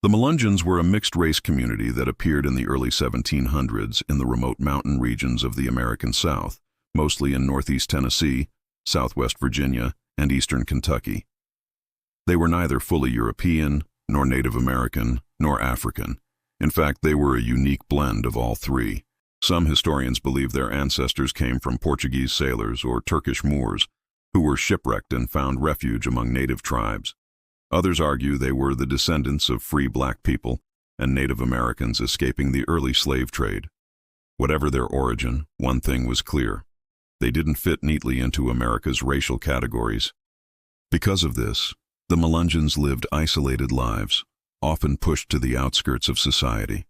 The Melungeons were a mixed-race community that appeared in the early 1700s in the remote mountain regions of the American South, mostly in northeast Tennessee, southwest Virginia, and eastern Kentucky. They were neither fully European, nor Native American, nor African. In fact, they were a unique blend of all three. Some historians believe their ancestors came from Portuguese sailors or Turkish Moors, who were shipwrecked and found refuge among native tribes. Others argue they were the descendants of free black people and Native Americans escaping the early slave trade. Whatever their origin, one thing was clear. They didn't fit neatly into America's racial categories. Because of this, the Melungeons lived isolated lives, often pushed to the outskirts of society.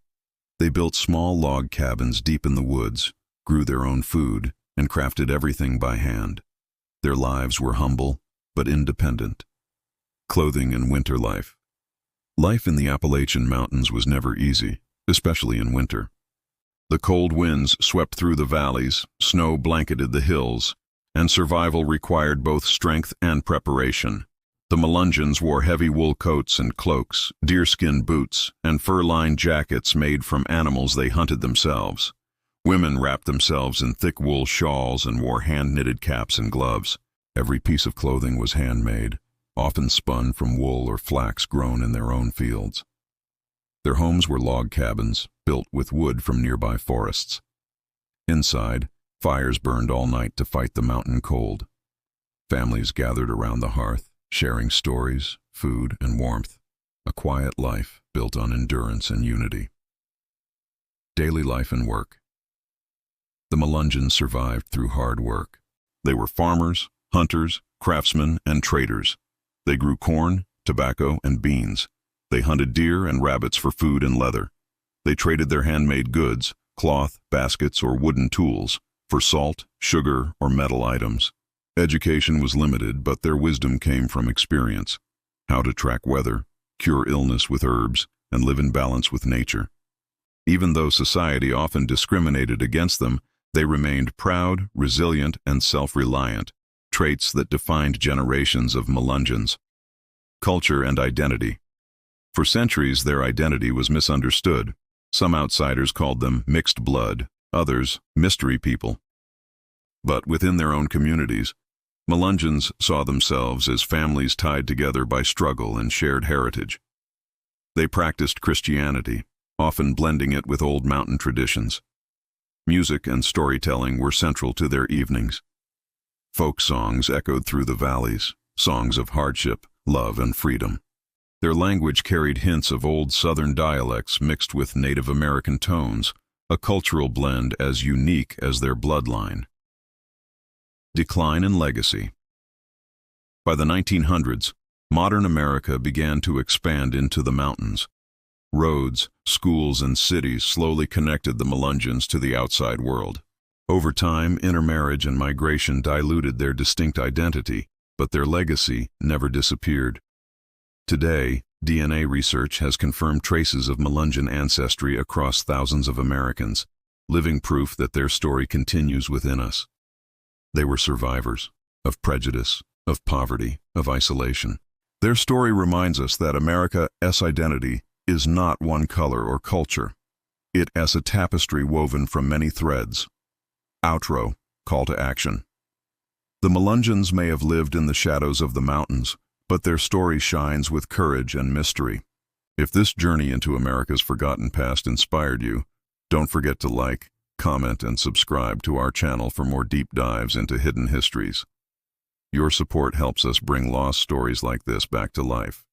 They built small log cabins deep in the woods, grew their own food, and crafted everything by hand. Their lives were humble, but independent. Clothing and winter life. Life in the Appalachian Mountains was never easy, especially in winter. The cold winds swept through the valleys, snow blanketed the hills, and survival required both strength and preparation. The Melungeons wore heavy wool coats and cloaks, deerskin boots, and fur-lined jackets made from animals they hunted themselves. Women wrapped themselves in thick wool shawls and wore hand-knitted caps and gloves. Every piece of clothing was handmade, often spun from wool or flax grown in their own fields. Their homes were log cabins, built with wood from nearby forests. Inside, fires burned all night to fight the mountain cold. Families gathered around the hearth, sharing stories, food, and warmth. A quiet life built on endurance and unity. Daily life and work. The Melungeons survived through hard work. They were farmers, hunters, craftsmen, and traders. They grew corn, tobacco, and beans. They hunted deer and rabbits for food and leather. They traded their handmade goods, cloth, baskets, or wooden tools, for salt, sugar, or metal items. Education was limited, but their wisdom came from experience. How to track weather, cure illness with herbs, and live in balance with nature. Even though society often discriminated against them, they remained proud, resilient, and self-reliant, traits that defined generations of Melungeons. Culture and identity. For centuries, their identity was misunderstood. Some outsiders called them mixed blood, others mystery people. But within their own communities, Melungeons saw themselves as families tied together by struggle and shared heritage. They practiced Christianity, often blending it with old mountain traditions. Music and storytelling were central to their evenings. Folk songs echoed through the valleys, songs of hardship, love, and freedom. Their language carried hints of old Southern dialects mixed with Native American tones, a cultural blend as unique as their bloodline. Decline and legacy. By the 1900s, modern America began to expand into the mountains. Roads, schools, and cities slowly connected the Melungeons to the outside world. Over time, intermarriage and migration diluted their distinct identity, but their legacy never disappeared. Today, DNA research has confirmed traces of Melungeon ancestry across thousands of Americans, living proof that their story continues within us. They were survivors of prejudice, of poverty, of isolation. Their story reminds us that America's identity is not one color or culture. It is a tapestry woven from many threads. Outro, call to action. The Melungeons may have lived in the shadows of the mountains, but their story shines with courage and mystery. If this journey into America's forgotten past inspired you, don't forget to like, comment, and subscribe to our channel for more deep dives into hidden histories. Your support helps us bring lost stories like this back to life.